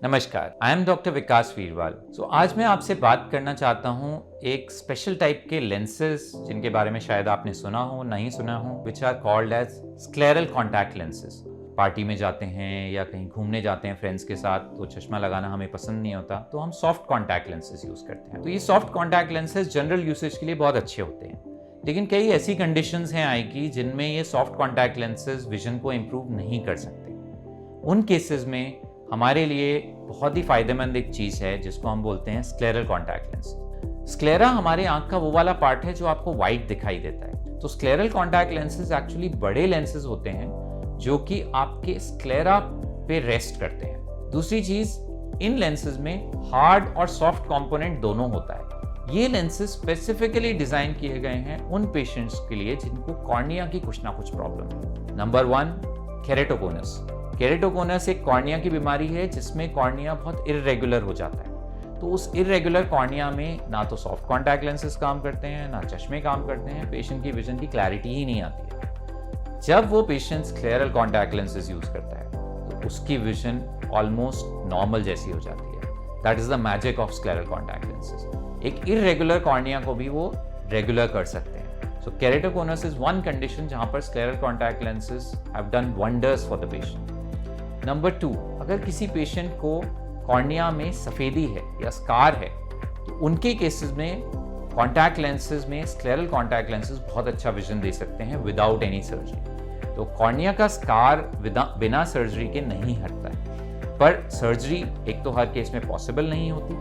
नमस्कार, I am doctor विकास वीरवाल। आज मैं आपसे बात करना चाहता हूँ एक स्पेशल टाइप के लेंसेज जिनके बारे में शायद आपने सुना हो नहीं सुना हो, which are called as scleral contact lenses. Party में जाते हैं या कहीं घूमने जाते हैं फ्रेंड्स के साथ तो चश्मा लगाना हमें पसंद नहीं होता, तो हम सॉफ्ट कॉन्टैक्ट लेंसेज यूज करते हैं। तो ये soft contact lenses general usage के लिए बहुत अच्छे होते हैं, लेकिन कई ऐसी कंडीशंस हैं आई की जिनमें ये सॉफ्ट कॉन्टैक्ट लेंसेज विजन को इम्प्रूव नहीं कर सकते। उन केसेस में हमारे लिए बहुत ही फायदेमंद एक चीज है जिसको हम बोलते हैं स्क्लेरल कॉन्टैक्ट लेंस। स्क्लेरा हमारे आंख का वो वाला पार्ट है जो आपको व्हाइट दिखाई देता है। तो स्क्लेरल कॉन्टैक्ट लेंसेज एक्चुअली बड़े लेंसेज होते हैं जो कि आपके स्क्लेरा पे रेस्ट करते हैं। दूसरी चीज, इन लेंसेज में हार्ड और सॉफ्ट कंपोनेंट दोनों होता है। ये लेंसेज स्पेसिफिकली डिजाइन किए गए हैं उन पेशेंट्स के लिए जिनको कॉर्निया की कुछ ना कुछ प्रॉब्लम है। नंबर 1, केरेटोकोनस। केरेटोकोनस एक कॉर्निया की बीमारी है जिसमें कॉर्निया बहुत इर्रेगुलर हो जाता है। तो उस इर्रेगुलर कॉर्निया में ना तो सॉफ्ट कॉन्टैक्ट लेंसेज काम करते हैं ना चश्मे काम करते हैं, पेशेंट की विजन की क्लैरिटी ही नहीं आती है। जब वो patient scleral contact lenses use करता है तो उसकी विजन ऑलमोस्ट नॉर्मल जैसी हो जाती है। That is the magic of scleral contact lenses. एक इर्रेगुलर कॉर्निया को भी वो रेगुलर कर सकते हैं। सो केरेटोकोनस इज वन कंडीशन जहां पर scleral contact lenses have done wonders for the patient. Number 2, अगर किसी पेशेंट को कॉर्निया में सफेदी है या स्कार है तो उनके केसेस में कॉन्टैक्ट लेंसेज में स्क्लेरल कॉन्टैक्ट लेंसेज बहुत अच्छा विजन दे सकते हैं विदाउट एनी सर्जरी। तो कॉर्निया का स्कार बिना सर्जरी के नहीं हटता है, पर सर्जरी एक तो हर केस में पॉसिबल नहीं होती,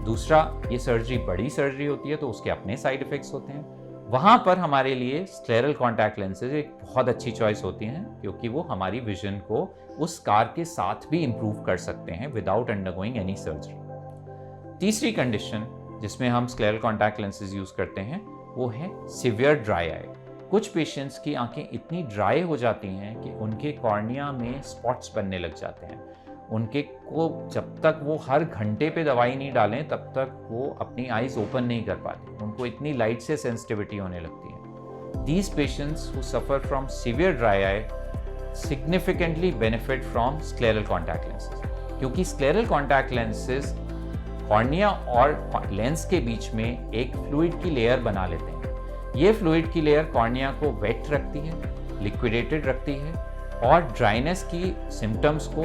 दूसरा ये सर्जरी बड़ी सर्जरी होती है तो उसके अपने साइड इफेक्ट्स होते हैं। वहां पर हमारे लिए स्क्लेरल कॉन्टैक्ट लेंसेज एक बहुत अच्छी चॉइस होती हैं क्योंकि वो हमारी विजन को उस स्कार के साथ भी इंप्रूव कर सकते हैं विदाउट अंडरगोइंग एनी सर्जरी। तीसरी कंडीशन जिसमें हम स्क्लेरल कॉन्टैक्ट लेंसेज यूज करते हैं वो है सिवियर ड्राई आई। कुछ पेशेंट्स की आंखें इतनी ड्राई हो जाती हैं कि उनके कॉर्निया में स्पॉट्स बनने लग जाते हैं। उनके को जब तक वो हर घंटे पे दवाई नहीं डालें तब तक वो अपनी आईज ओपन नहीं कर पाते, उनको इतनी लाइट से सेंसिटिविटी होने लगती है। These patients who suffer from severe dry eye significantly benefit from scleral contact lenses, क्योंकि स्क्लेरल कॉन्टैक्ट लेंसेज कॉर्निया और लेंस के बीच में एक फ्लूइड की लेयर बना लेते हैं। ये फ्लूइड की लेयर कॉर्निया को वेट रखती है, लिक्विडेटेड रखती है और ड्राइनेस की सिम्टम्स को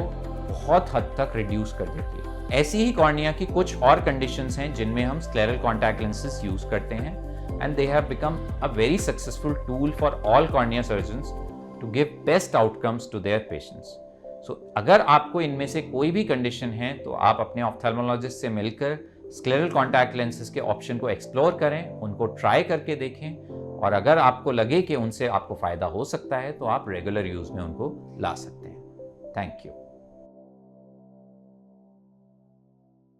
बहुत हद तक रिड्यूस कर देती है। ऐसी ही कॉर्निया की कुछ और कंडीशंस हैं जिनमें हम स्क्लेरल कॉन्टैक्ट लेंसेज यूज करते हैं and they have become a very successful tool for all cornea surgeons to give best outcomes to their patients. अगर आपको इनमें से कोई भी कंडीशन है तो आप अपने ऑप्थेल्मोलॉजिस्ट से मिलकर स्क्लेरल कॉन्टैक्ट लेंसेज के ऑप्शन को एक्सप्लोर करें, उनको ट्राई करके देखें और अगर आपको लगे कि उनसे आपको फायदा हो सकता है तो आप रेगुलर यूज में उनको ला सकते हैं। Thank you.